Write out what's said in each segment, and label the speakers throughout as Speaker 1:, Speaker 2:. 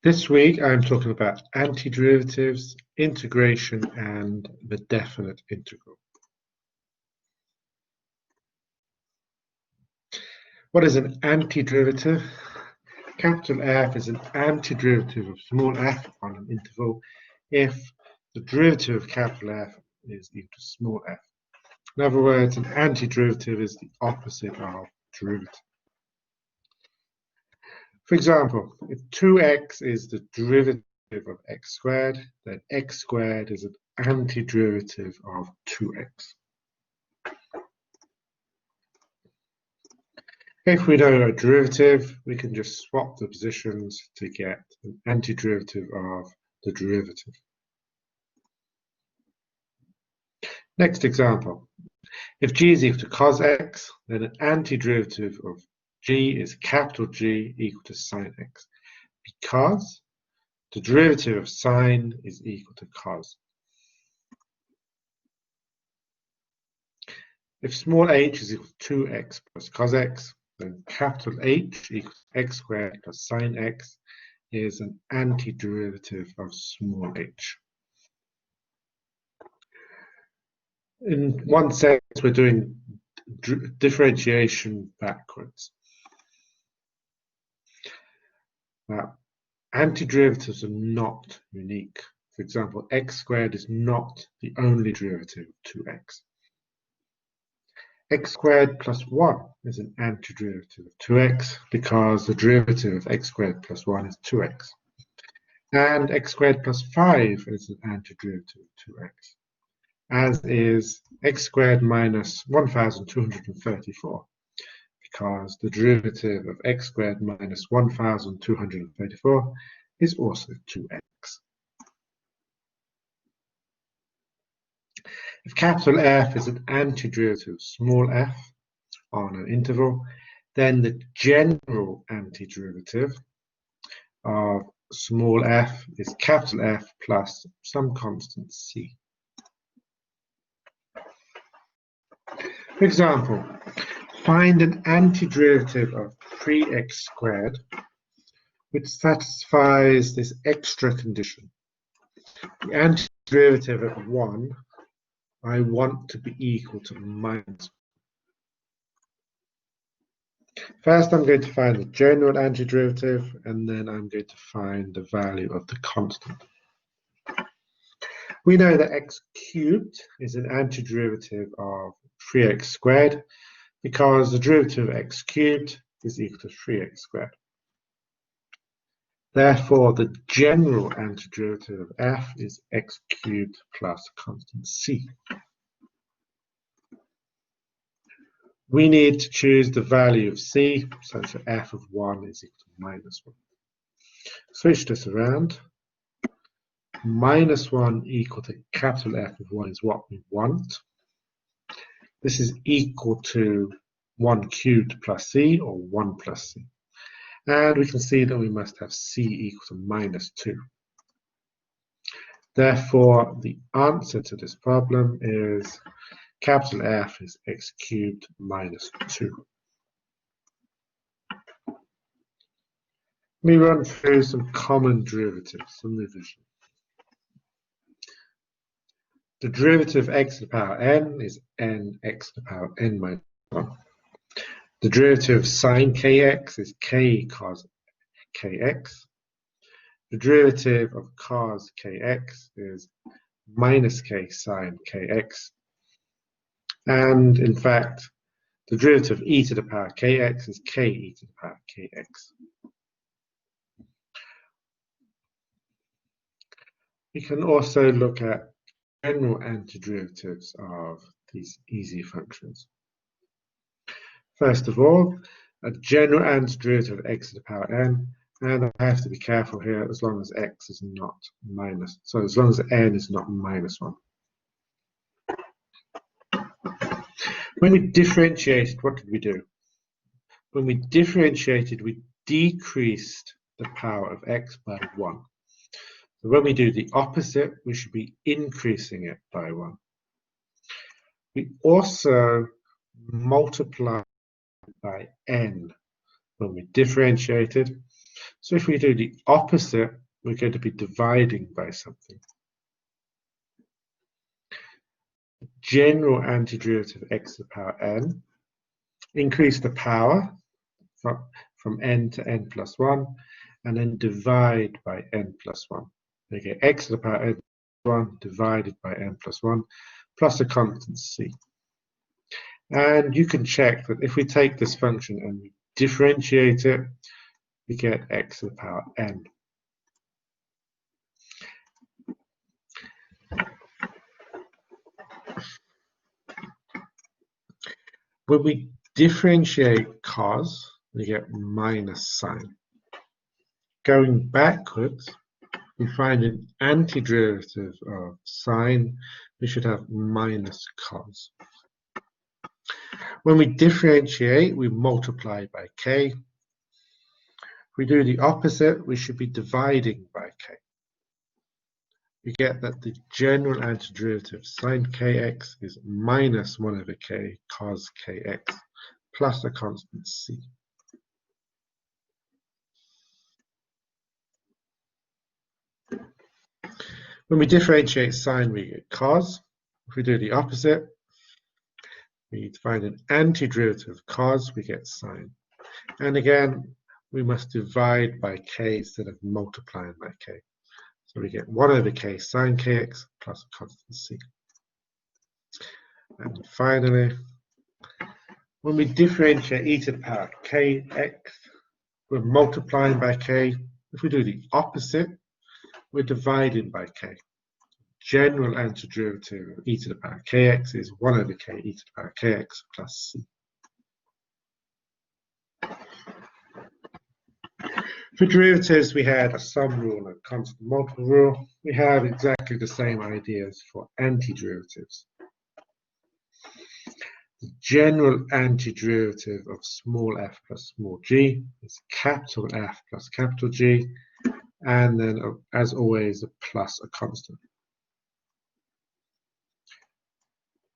Speaker 1: This week I'm talking about antiderivatives, integration, and the definite integral. What is an antiderivative? Capital F is an antiderivative of small f on an interval if the derivative of capital F is equal to small f. In other words, an antiderivative is the opposite of derivative. For example, if 2x is the derivative of x squared, then x squared is an antiderivative of 2x. If we know a derivative, we can just swap the positions to get an antiderivative of the derivative. Next example. If g is equal to cos x, then an antiderivative of g is capital G equal to sine x, because the derivative of sine is equal to cos. If small h is equal to 2x plus cos x, then capital H equals x squared plus sine x is an antiderivative of small h. In one sense, we're doing differentiation backwards. Now, antiderivatives are not unique. For example, x squared is not the only derivative of 2x. X squared plus 1 is an antiderivative of 2x because the derivative of x squared plus 1 is 2x. And x squared plus 5 is an antiderivative of 2x, as is x squared minus 1234, because the derivative of x squared minus 1234 is also 2x. If capital F is an antiderivative of small f on an interval, then the general antiderivative of small f is capital F plus some constant c. For example, find an antiderivative of 3x squared which satisfies this extra condition. The antiderivative at 1 I want to be equal to minus. First, I'm going to find the general antiderivative, and then I'm going to find the value of the constant. We know that x cubed is an antiderivative of 3x squared because the derivative of x cubed is equal to 3x squared. Therefore, the general antiderivative of f is x cubed plus constant c. We need to choose the value of c such that f of 1 is equal to minus 1. Switch this around. Minus 1 equal to capital F of 1 is what we want. This is equal to 1 cubed plus c, or 1 plus c. And we can see that we must have c equal to minus 2. Therefore, the answer to this problem is capital F is x cubed minus 2. Let me run through some common derivatives, some revision. The derivative of x to the power n is nx to the power n minus 1. The derivative of sine kx is k cos kx. The derivative of cos kx is minus k sine kx. And in fact, the derivative of e to the power kx is k e to the power kx. We can also look at general antiderivatives of these easy functions. First of all, a general antiderivative of x to the power n, and I have to be careful here as long as x is not minus, so as long as n is not minus 1. When we differentiated, what did we do? When we differentiated, we decreased the power of x by 1. So when we do the opposite, we should be increasing it by 1. We also multiply by n when we differentiated. So if we do the opposite, we're going to be dividing by something. General antiderivative of x to the power n, increase the power from n to n plus 1, and then divide by n plus 1. Okay, x to the power n plus 1 divided by n plus 1 plus a constant c. And you can check that if we take this function and we differentiate it, we get x to the power n. When we differentiate cos, we get minus sine. Going backwards, we find an antiderivative of sine, we should have minus cos. When we differentiate, we multiply by k. If we do the opposite, we should be dividing by k. We get that the general antiderivative sine kx is minus 1 over k cos kx plus a constant c. When we differentiate sine, we get cos. If we do the opposite, we find an antiderivative of cos, we get sine. And again, we must divide by k instead of multiplying by k. So we get 1 over k sine kx plus a constant c. And finally, when we differentiate e to the power kx, we're multiplying by k. If we do the opposite, we're dividing by k. General antiderivative of e to the power kx is 1 over k e to the power kx plus c. For derivatives, we had a sum rule and a constant multiple rule. We have exactly the same ideas for antiderivatives. The general antiderivative of small f plus small g is capital F plus capital G, and then, as always, a plus a constant.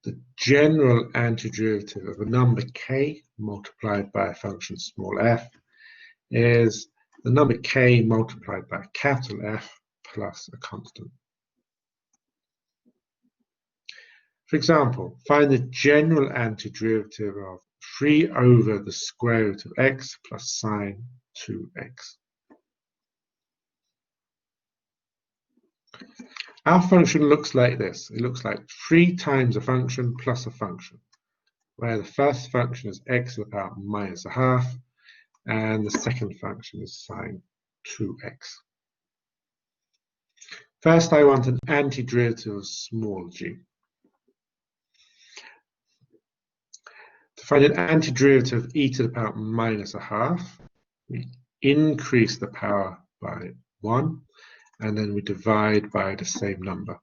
Speaker 1: The general antiderivative of a number k multiplied by a function small f is the number k multiplied by capital F plus a constant. For example, find the general antiderivative of 3 over the square root of x plus sine 2x. Our function looks like this. It looks like 3 times a function plus a function, where the first function is x to the power minus a half, and the second function is sine 2x. First, I want an antiderivative of small g. To find an antiderivative of e to the power minus a half, we increase the power by 1, and then we divide by the same number.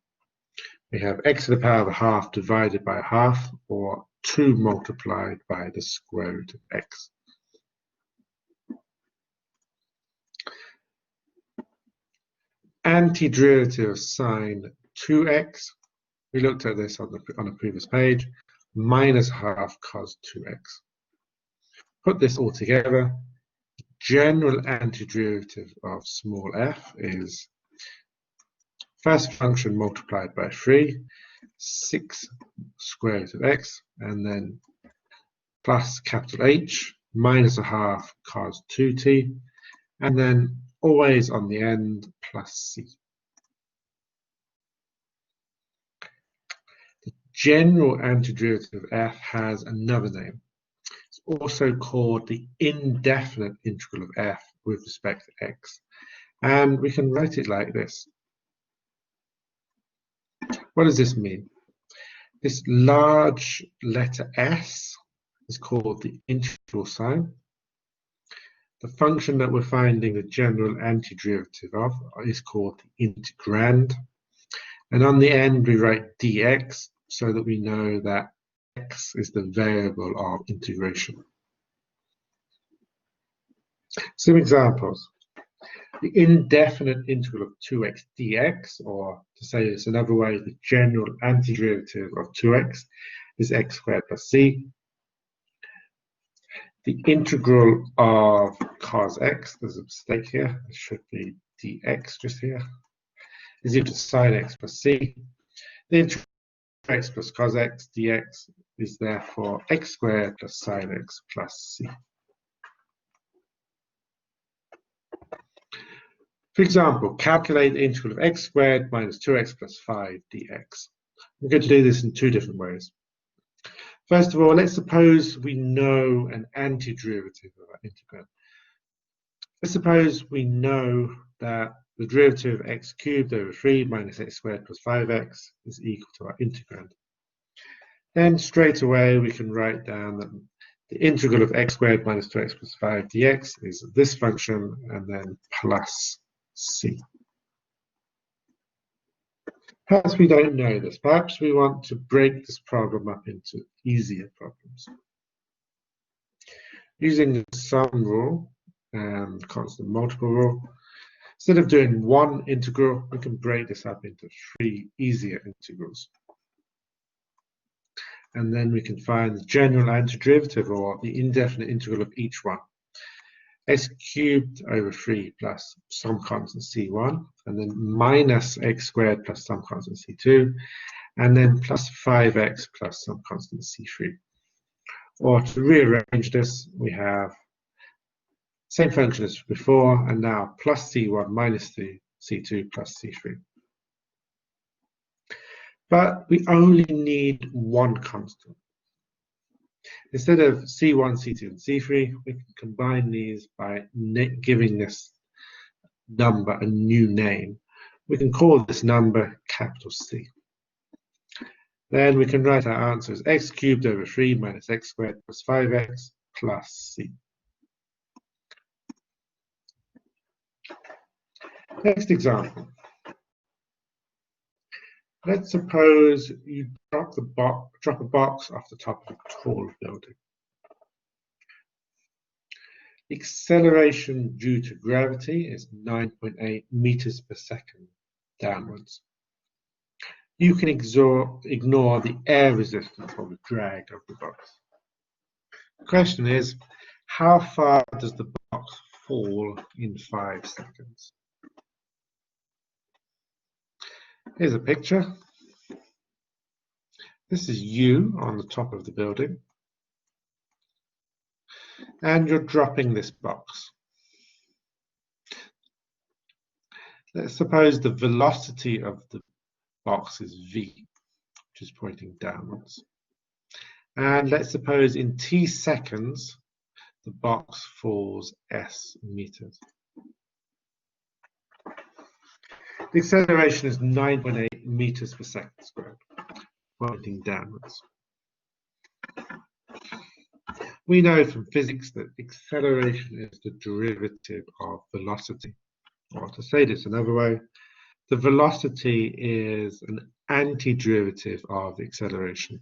Speaker 1: We have x to the power of a half divided by a half, or 2 multiplied by the square root of x. Antiderivative of sine 2x, we looked at this on a previous page, minus half cos 2x. Put this all together, general antiderivative of small f is first function multiplied by 3, 6 square root of x, and then plus capital H, minus a half cos 2t, and then always on the end plus c. The general antiderivative of f has another name. It's also called the indefinite integral of f with respect to x. And we can write it like this. What does this mean? This large letter S is called the integral sign. The function that we're finding the general antiderivative of is called the integrand. And on the end, we write dx so that we know that x is the variable of integration. Some examples. The indefinite integral of 2x dx, or to say this another way, the general antiderivative of 2x is x squared plus c. the integral of cos x, there's a mistake here, it should be dx just here, is equal to sine x plus c. The integral of x plus cos x dx is therefore x squared plus sine x plus c. For example, calculate the integral of x squared minus 2x plus 5 dx. We're going to do this in two different ways. First of all, let's suppose we know an antiderivative of our integrand. Let's suppose we know that the derivative of x cubed over 3 minus x squared plus 5x is equal to our integrand. Then straight away we can write down that the integral of x squared minus 2x plus 5 dx is this function and then plus c. Perhaps we don't know this. Perhaps we want to break this problem up into easier problems. Using the sum rule and constant multiple rule, instead of doing one integral, we can break this up into 3 easier integrals. And then we can find the general antiderivative, or the indefinite integral of each one. X cubed over 3 plus some constant c1, and then minus x squared plus some constant c2, and then plus 5x plus some constant c3. Or to rearrange this, we have same function as before, and now plus c1 minus c2 plus c3. But we only need one constant. Instead of c1, c2, and c3, we can combine these by giving this number a new name. We can call this number capital C. Then we can write our answer as x cubed over 3 minus x squared plus 5x plus c. Next example. Let's suppose you drop a box off the top of a tall building. Acceleration due to gravity is 9.8 meters per second downwards. You can ignore the air resistance or the drag of the box. The question is, how far does the box fall in 5 seconds? Here's a picture. This is you on the top of the building. And you're dropping this box. Let's suppose the velocity of the box is v, which is pointing downwards. And let's suppose in t seconds, the box falls s meters. The acceleration is 9.8 meters per second squared, pointing downwards. We know from physics that acceleration is the derivative of velocity. Or to say this another way, the velocity is an antiderivative of the acceleration.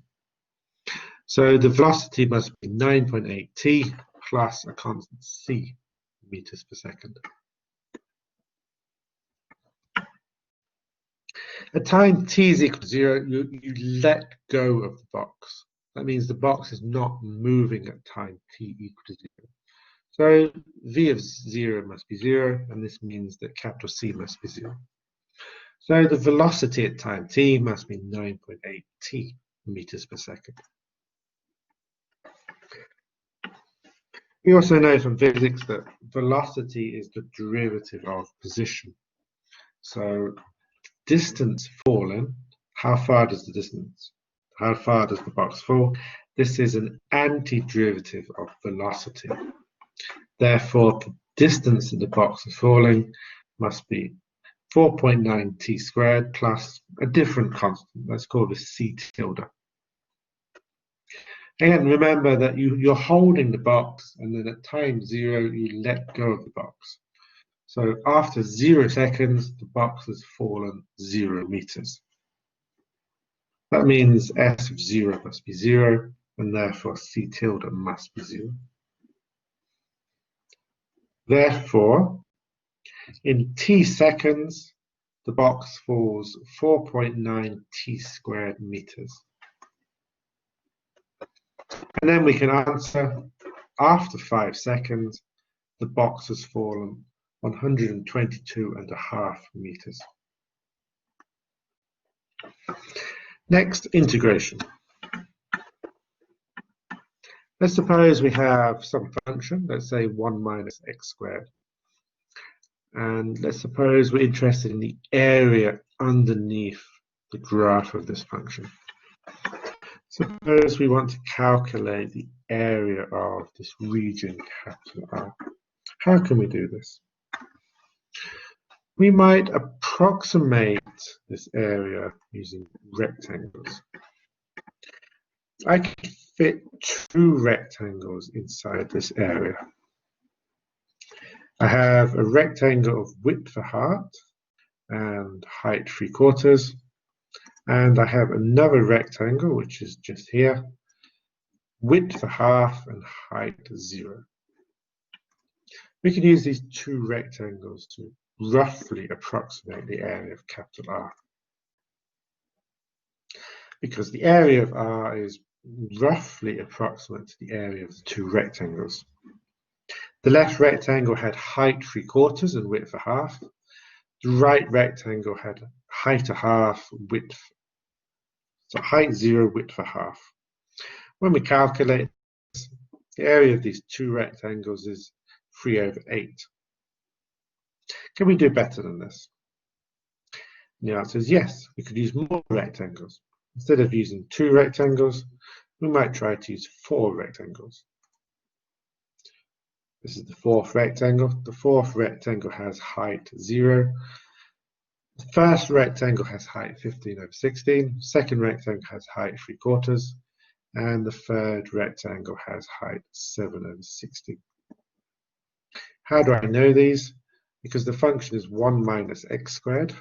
Speaker 1: So the velocity must be 9.8 t plus a constant c meters per second. At time t is equal to 0, you let go of the box. That means the box is not moving at time t equal to 0. So v of 0 must be 0, and this means that capital C must be 0. So the velocity at time t must be 9.8 t meters per second. We also know from physics that velocity is the derivative of position. So distance fallen, how far does the box fall? This is an antiderivative of velocity. Therefore, the distance that the box is falling must be 4.9 t squared plus a different constant. Let's call this c tilde. Again, remember that you're holding the box, and then at time 0, you let go of the box. So after 0 seconds, the box has fallen 0 meters. That means s of 0 must be 0, and therefore c tilde must be 0. Therefore, in t seconds, the box falls 4.9 t squared meters. And then we can answer after 5 seconds, the box has fallen 122.5 meters. Next, integration. Let's suppose we have some function, let's say 1 minus x squared. And let's suppose we're interested in the area underneath the graph of this function. Suppose we want to calculate the area of this region, capital R. How can we do this? We might approximate this area using rectangles. I can fit 2 rectangles inside this area. I have a rectangle of width 1/2 and height 3/4, and I have another rectangle which is just here, width 1/2 and height 0. We can use these 2 rectangles to roughly approximate the area of capital R. Because the area of R is roughly approximate to the area of the 2 rectangles. The left rectangle had height 3/4 and width 1/2. The right rectangle had height 1/2, width. So height 0, width 1/2. When we calculate this, the area of these 2 rectangles is 3/8. Can we do better than this? And the answer is yes, we could use more rectangles. Instead of using 2 rectangles, we might try to use 4 rectangles. This is the 4th rectangle. The 4th rectangle has height 0. The first rectangle has height 15/16. Second rectangle has height 3/4. And the third rectangle has height 7/16. How do I know these? Because the function is 1 minus x squared.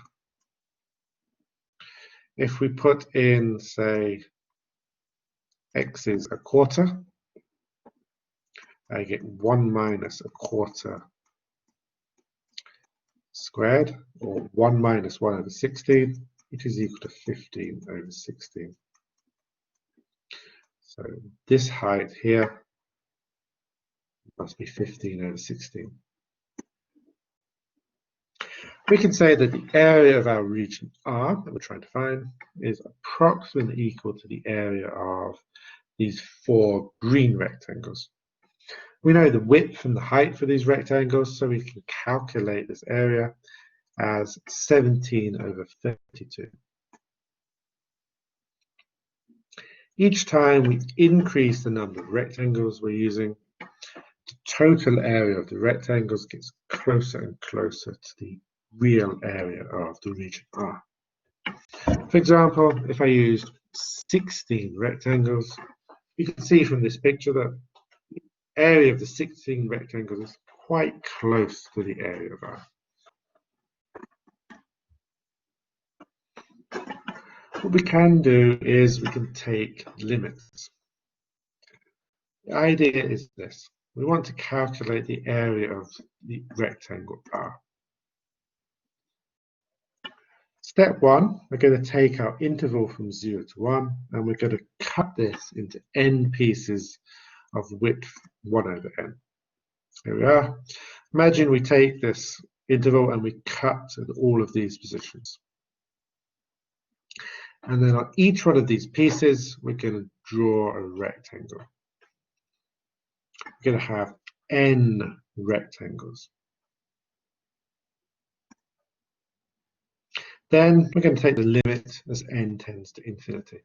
Speaker 1: If we put in, say, x is 1/4, I get 1 minus 1/4 squared, or 1 minus 1/16, which is equal to 15/16. So this height here must be 15/16. We can say that the area of our region R that we're trying to find is approximately equal to the area of these 4 green rectangles. We know the width and the height for these rectangles, so we can calculate this area as 17/32. Each time we increase the number of rectangles we're using, the total area of the rectangles gets closer and closer to the real area of the region R. For example, if I used 16 rectangles, you can see from this picture that the area of the 16 rectangles is quite close to the area of R. What we can do is we can take limits. The idea is this. We want to calculate the area of the rectangle R. Step 1, we're going to take our interval from 0 to 1, and we're going to cut this into n pieces of width 1/n. Here we are. Imagine we take this interval and we cut at all of these positions. And then on each one of these pieces, we're going to draw a rectangle. We're going to have n rectangles. Then we're going to take the limit as n tends to infinity.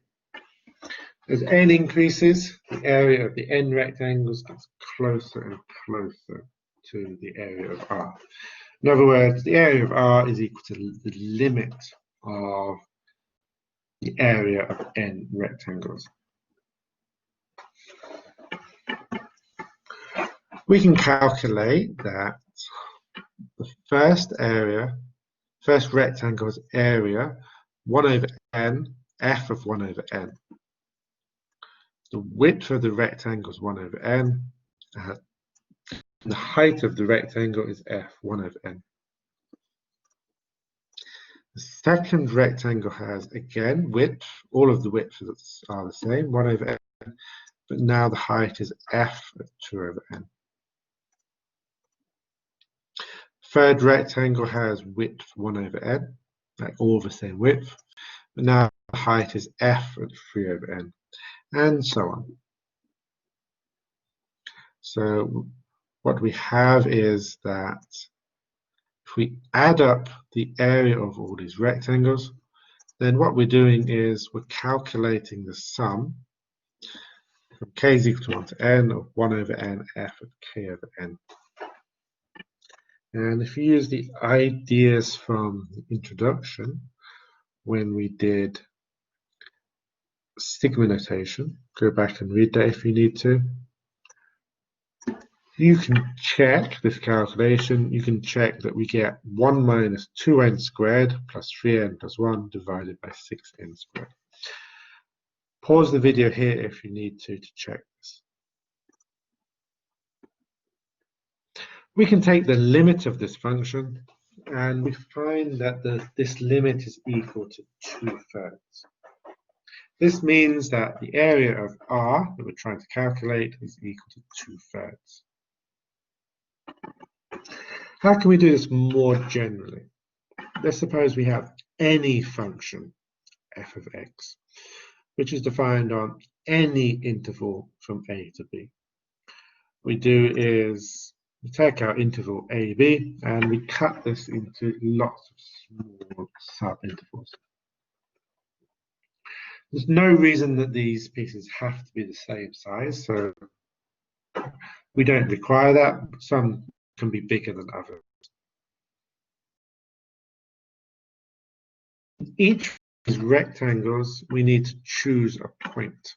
Speaker 1: As n increases, the area of the n rectangles gets closer and closer to the area of R. In other words, the area of R is equal to the limit of the area of n rectangles. We can calculate that the first rectangle's area 1/n, f of 1/n. The width of the rectangle is 1/n, and the height of the rectangle is f 1/n. The second rectangle has, again, width. All of the widths are the same, 1/n. but now the height is f of 2 over n. Third rectangle has width 1 over n, like all the same width, but now the height is f of 3 over n, and so on. So what we have is that if we add up the area of all these rectangles, then what we're doing is we're calculating the sum from k is equal to 1 to n of 1 over n f of k over n. And if you use the ideas from the introduction, when we did sigma notation, go back and read that if you need to. You can check this calculation. You can check that we get 1 minus 2n squared plus 3n plus 1 divided by 6n squared. Pause the video here if you need to check this. We can take the limit of this function, and we find that this limit is equal to 2/3. This means that the area of R that we're trying to calculate is equal to 2/3. How can we do this more generally? Let's suppose we have any function f of x, which is defined on any interval from a to b. What we do is we take our interval a, b, and we cut this into lots of small sub-intervals. There's no reason that these pieces have to be the same size, so we don't require that. Some can be bigger than others. Each of these rectangles, we need to choose a point.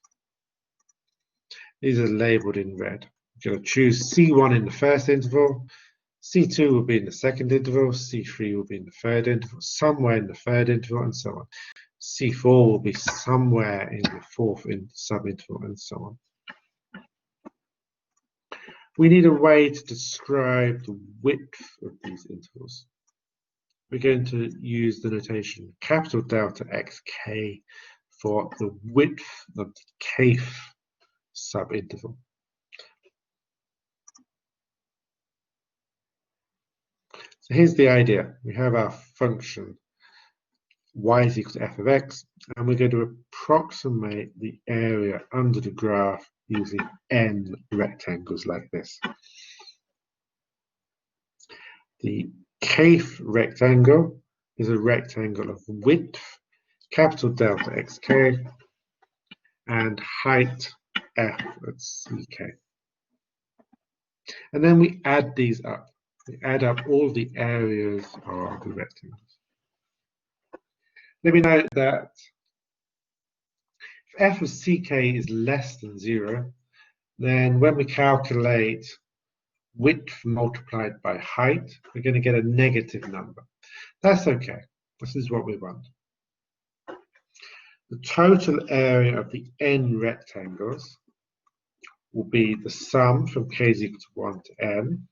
Speaker 1: These are labeled in red. You're going to choose C1 in the first interval, C2 will be in the second interval, C3 will be in the third interval, somewhere in the third interval, and so on. C4 will be somewhere in the fourth subinterval, and so on. We need a way to describe the width of these intervals. We're going to use the notation capital delta xk for the width of the kth subinterval. So here's the idea. We have our function y is equal to f of x, and we're going to approximate the area under the graph using n rectangles like this. The kth rectangle is a rectangle of width, capital delta xk, and height f at ck. And then we add these up. We add up all the areas of the rectangles. Let me note that if f of ck is less than 0, then when we calculate width multiplied by height, we're going to get a negative number. That's okay. This is what we want. The total area of the n rectangles will be the sum from k is equal to 1 to n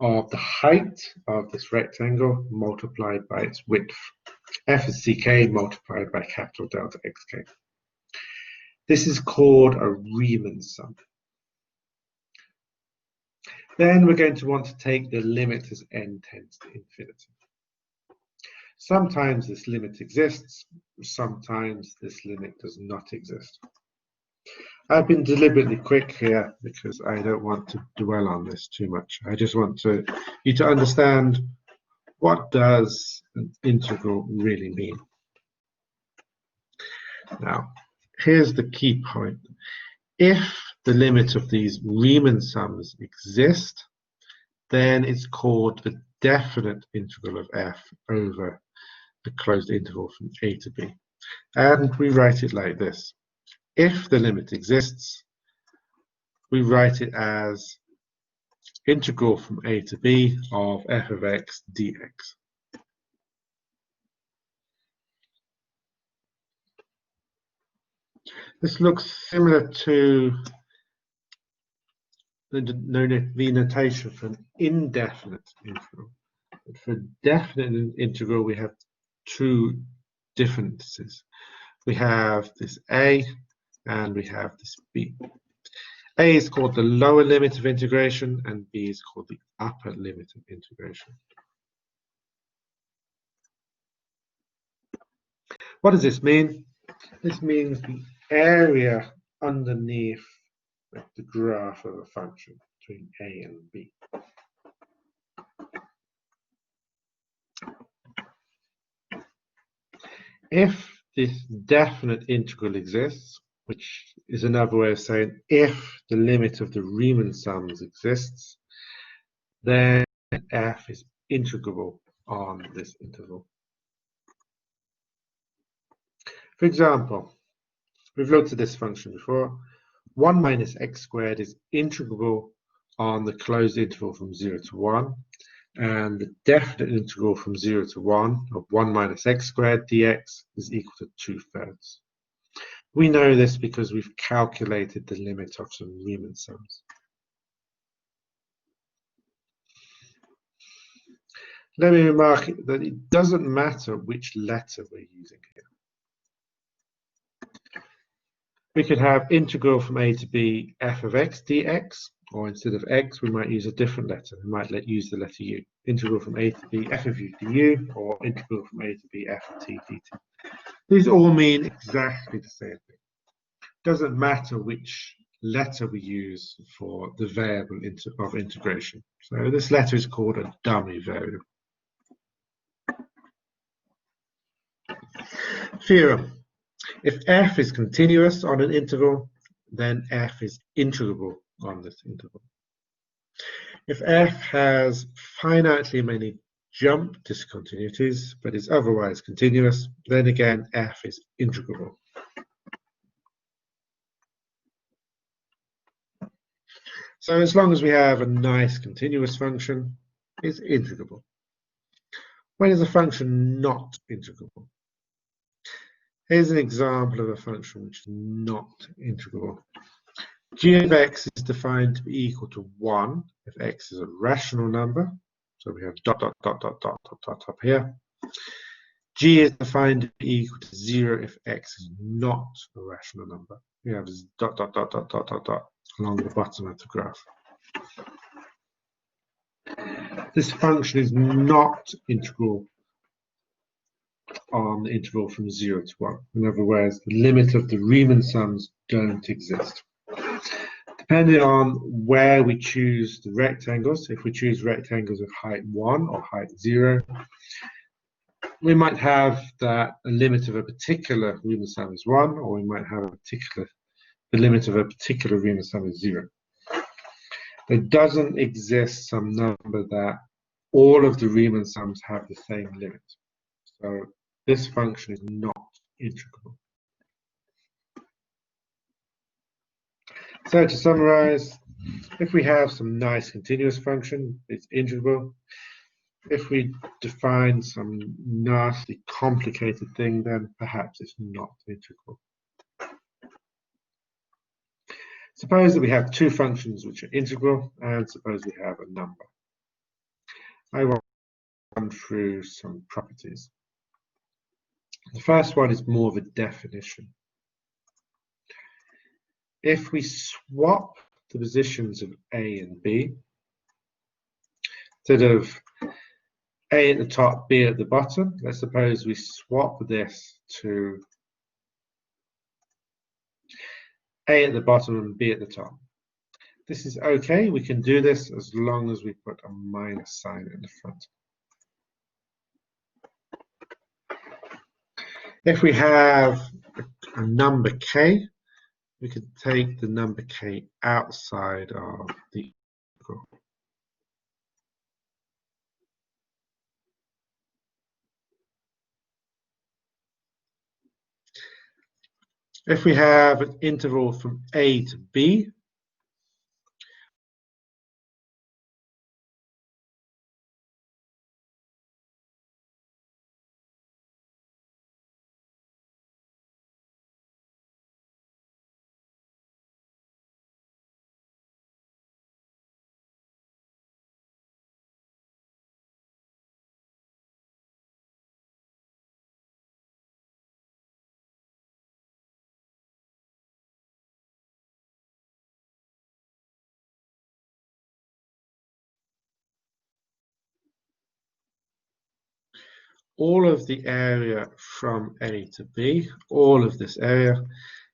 Speaker 1: of the height of this rectangle multiplied by its width, f of ck multiplied by capital delta xk. This is called a Riemann sum. Then we're going to want to take the limit as n tends to infinity. Sometimes this limit exists, sometimes this limit does not exist. I've been deliberately quick here because I don't want to dwell on this too much. I just want you to understand, what does an integral really mean? Now, here's the key point. If the limit of these Riemann sums exist, then it's called the definite integral of f over the closed interval from a to b. And we write it like this. If the limit exists, we write it as integral from a to b of f of x dx. This looks similar to the notation for an indefinite integral. But for definite integral, we have two differences. We have this a and we have this b. A is called the lower limit of integration, and b is called the upper limit of integration. What does this mean? This means the area underneath the graph of a function between a and b. If this definite integral exists, which is another way of saying if the limit of the Riemann sums exists, then f is integrable on this interval. For example, we've looked at this function before. 1 minus x squared is integrable on the closed interval from 0 to 1, and the definite integral from 0 to 1 of 1 minus x squared dx is equal to 2/3. We know this because we've calculated the limit of some Riemann sums. Let me remark that it doesn't matter which letter we're using here. We could have integral from a to b f of x dx, or instead of x, we might use a different letter. We might use the letter u. Integral from a to b f of u du, or integral from a to b f of t dt. These all mean exactly the same thing. It doesn't matter which letter we use for the variable of integration. So this letter is called a dummy variable. Theorem. If f is continuous on an interval, then f is integrable on this interval. If f has finitely many jump discontinuities, but is otherwise continuous, then again f is integrable. So as long as we have a nice continuous function, it's integrable. When is a function not integrable? Here's an example of a function which is not integrable. G of x is defined to be equal to 1 if x is a rational number. So we have dot, dot, dot, dot, dot, dot, dot up here. G is defined to be equal to 0 if x is not a rational number. We have dot, dot, dot, dot, dot, dot, dot along the bottom of the graph. This function is not integral on the interval from 0 to 1. In other words, the limit of the Riemann sums don't exist. Depending on where we choose the rectangles, if we choose rectangles of height 1 or height 0, we might have that a limit of a particular Riemann sum is 1, or we might have the limit of a particular Riemann sum is 0. There doesn't exist some number that all of the Riemann sums have the same limit. So this function is not integrable. So to summarize, if we have some nice continuous function, it's integrable. If we define some nasty complicated thing, then perhaps it's not integral. Suppose that we have two functions which are integral, and suppose we have a number. I will run through some properties. The first one is more of a definition. If we swap the positions of a and b, instead of a at the top, b at the bottom, let's suppose we swap this to a at the bottom and b at the top. This is okay, we can do this as long as we put a minus sign in the front. If we have a number k, we could take the number k outside of the integral. If we have an interval from a to b, all of the area from A to B, all of this area,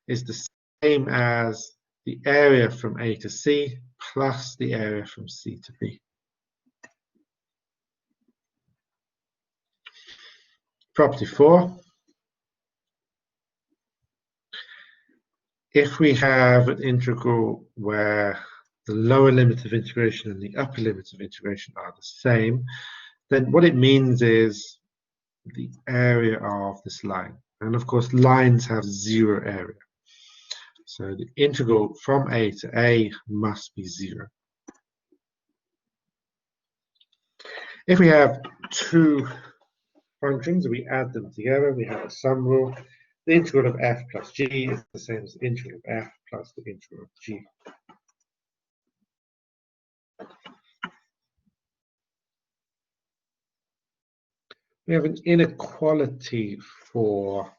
Speaker 1: is the same as the area from A to C plus the area from C to B. Property 4. If we have an integral where the lower limit of integration and the upper limit of integration are the same, then what it means is the area of this line. And of course, lines have zero area. So the integral from A to A must be 0. If we have two functions and we add them together, we have a sum rule. The integral of f plus g is the same as the integral of f plus the integral of g. We have an inequality for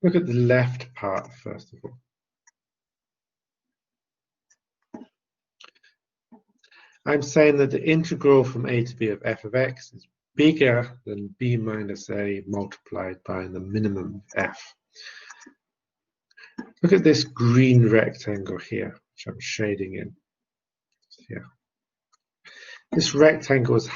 Speaker 1: look at the left part first of all. I'm saying that the integral from a to b of f of x is bigger than b minus a multiplied by the minimum of f. Look at this green rectangle here, which I'm shading in here. This rectangle is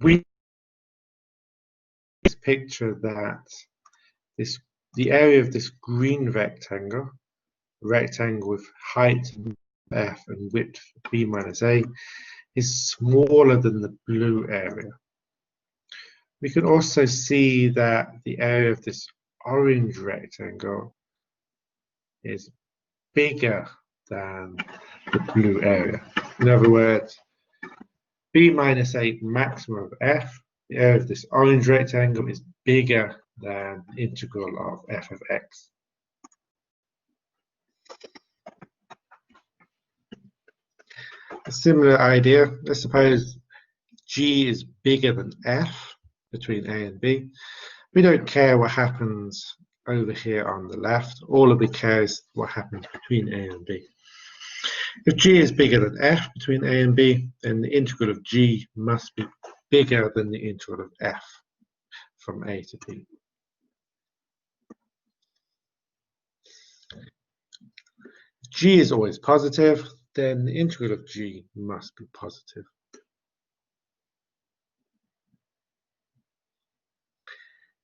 Speaker 1: we picture that the area of this green rectangle with height f and width b minus a, is smaller than the blue area. We can also see that the area of this orange rectangle is bigger than the blue area. In other words, b minus a maximum of f, the area of this orange rectangle is bigger than the integral of f of x. A similar idea, let's suppose g is bigger than f between a and b. We don't care what happens over here on the left. All we care is what happens between a and b. If g is bigger than f between a and b, then the integral of g must be bigger than the integral of f from a to b. If g is always positive, then the integral of g must be positive.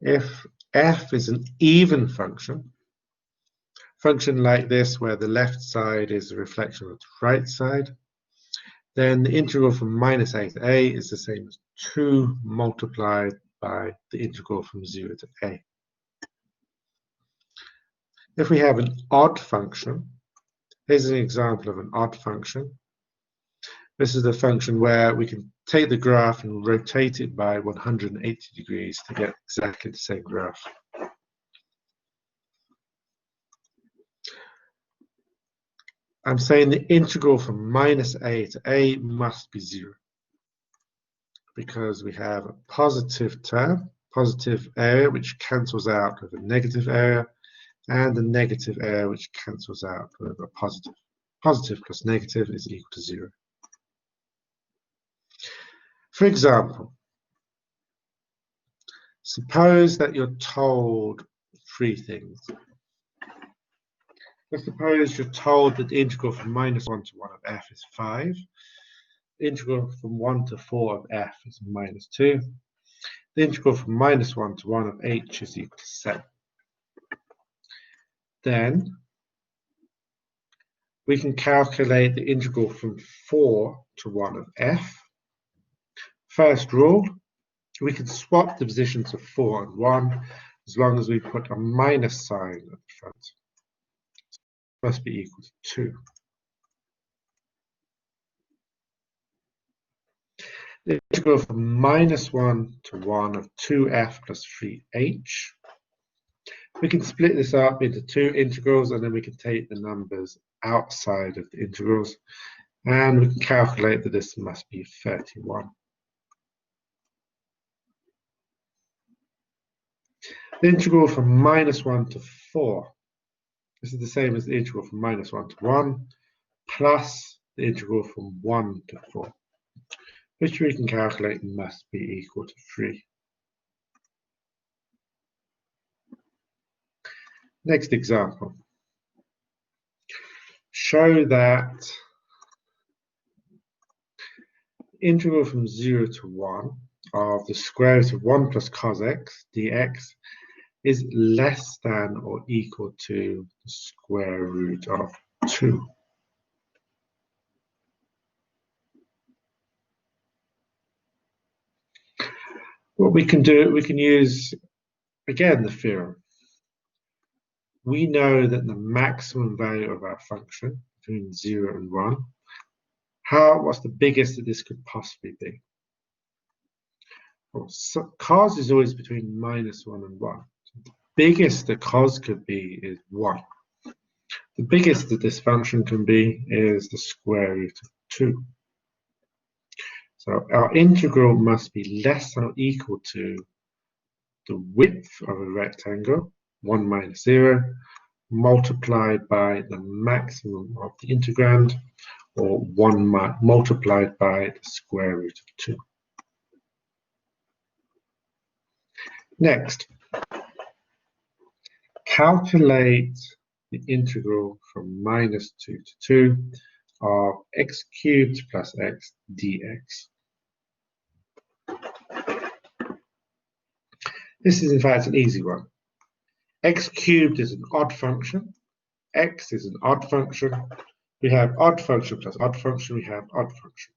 Speaker 1: If f is an even function like this where the left side is a reflection of the right side, then the integral from minus a to a is the same as 2 multiplied by the integral from 0 to a. If we have an odd function, Here's an example of an odd function. This is the function where we can take the graph and rotate it by 180 degrees to get exactly the same graph. I'm saying the integral from minus a to a must be 0 because we have a positive term, positive area which cancels out with a negative area, and a negative area which cancels out with a positive. Positive plus negative is equal to 0. For example, suppose that you're told 3 things. Let's suppose you're told that the integral from minus 1 to 1 of f is 5. The integral from 1 to 4 of f is minus 2. The integral from minus 1 to 1 of h is equal to 7. Then we can calculate the integral from 4 to 1 of f. First rule, we can swap the positions of 4 and 1 as long as we put a minus sign at the front. It must be equal to 2. The integral from minus 1 to 1 of 2f plus 3h. We can split this up into 2 integrals, and then we can take the numbers outside of the integrals, and we can calculate that this must be 31. The integral from minus 1 to 4. This is the same as the integral from minus 1 to 1 plus the integral from 1 to 4, which we can calculate must be equal to 3. Next example. Show that integral from 0 to 1 of the square root of 1 plus cos x dx is less than or equal to the square root of 2. What we can do, we can use, again, the theorem. We know that the maximum value of our function between 0 and 1, what's the biggest that this could possibly be? Well, so cos is always between minus 1 and 1. The biggest that cos could be is 1. The biggest that this function can be is the square root of 2. So our integral must be less than or equal to the width of a rectangle, 1 minus 0, multiplied by the maximum of the integrand, or 1 multiplied by the square root of 2. Next, calculate the integral from minus 2 to 2 of x cubed plus x dx. This is in fact an easy one. X cubed is an odd function. X is an odd function. We have odd function plus odd function. We have odd function.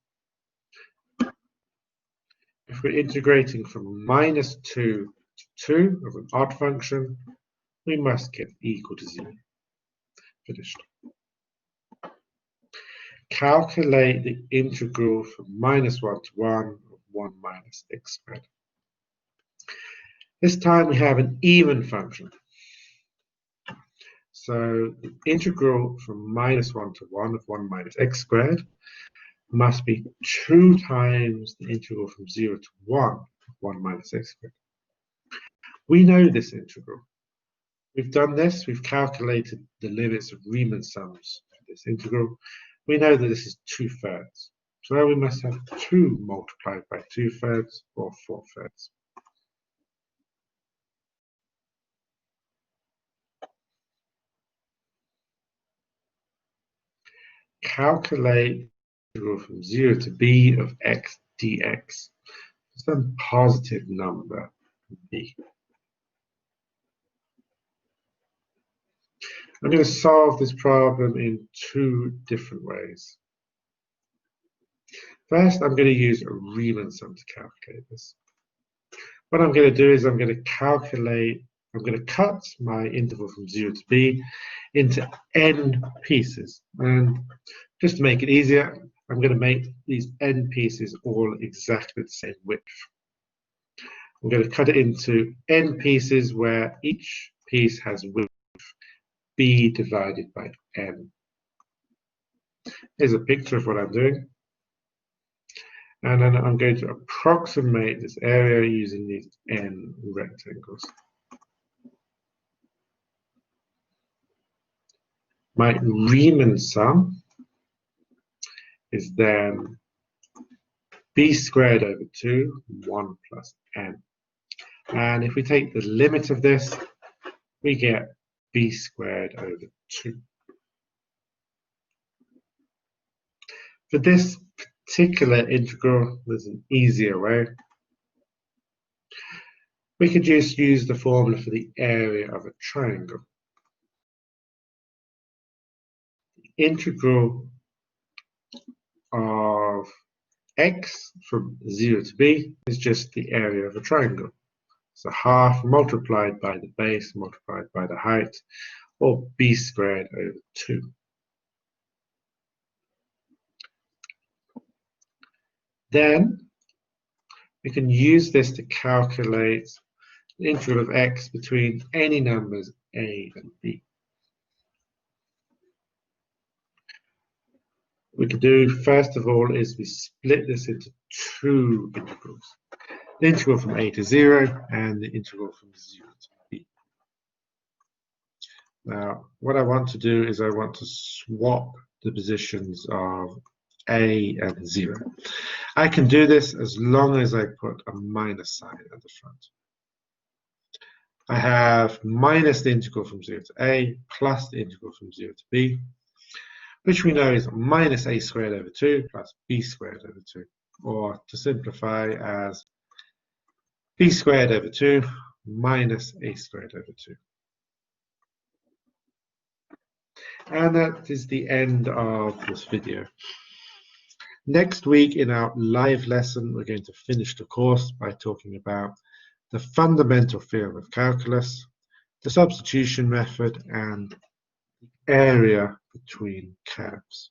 Speaker 1: If we're integrating from minus 2 to 2 of an odd function, we must get equal to 0. Finished. Calculate the integral from minus 1 to 1 of 1 minus x squared. This time we have an even function. So the integral from minus 1 to 1 of 1 minus x squared must be 2 times the integral from 0 to 1 of 1 minus x squared. We know this integral. We've done this. We've calculated the limits of Riemann sums for this integral. We know that this is 2/3. So now we must have 2 multiplied by 2/3 or 4/3. Calculate the integral from 0 to b of x dx. Some positive number b. I'm going to solve this problem in 2 different ways. First, I'm going to use a Riemann sum to calculate this. What I'm going to do is I'm going to calculate I'm going to cut my interval from 0 to b into n pieces. And just to make it easier, I'm going to make these n pieces all exactly the same width. I'm going to cut it into n pieces where each piece has width b divided by n. Here's a picture of what I'm doing. And then I'm going to approximate this area using these n rectangles. My Riemann sum is then b squared over 2, 1 plus n. And if we take the limit of this, we get b squared over 2. For this particular integral, there's an easier way. We could just use the formula for the area of a triangle. The integral of x from 0 to b is just the area of a triangle. So half multiplied by the base multiplied by the height, or b squared over 2. Then we can use this to calculate the integral of x between any numbers a and b. What we can do first of all is we split this into two integrals. The integral from a to 0 and the integral from 0 to b. Now, what I want to do is I want to swap the positions of a and 0. I can do this as long as I put a minus sign at the front. I have minus the integral from 0 to a plus the integral from 0 to b, which we know is minus a squared over 2 plus b squared over 2, or to simplify as b squared over 2 minus a squared over 2. And that is the end of this video. Next week in our live lesson, we're going to finish the course by talking about the fundamental theorem of calculus, the substitution method, and the area between curves.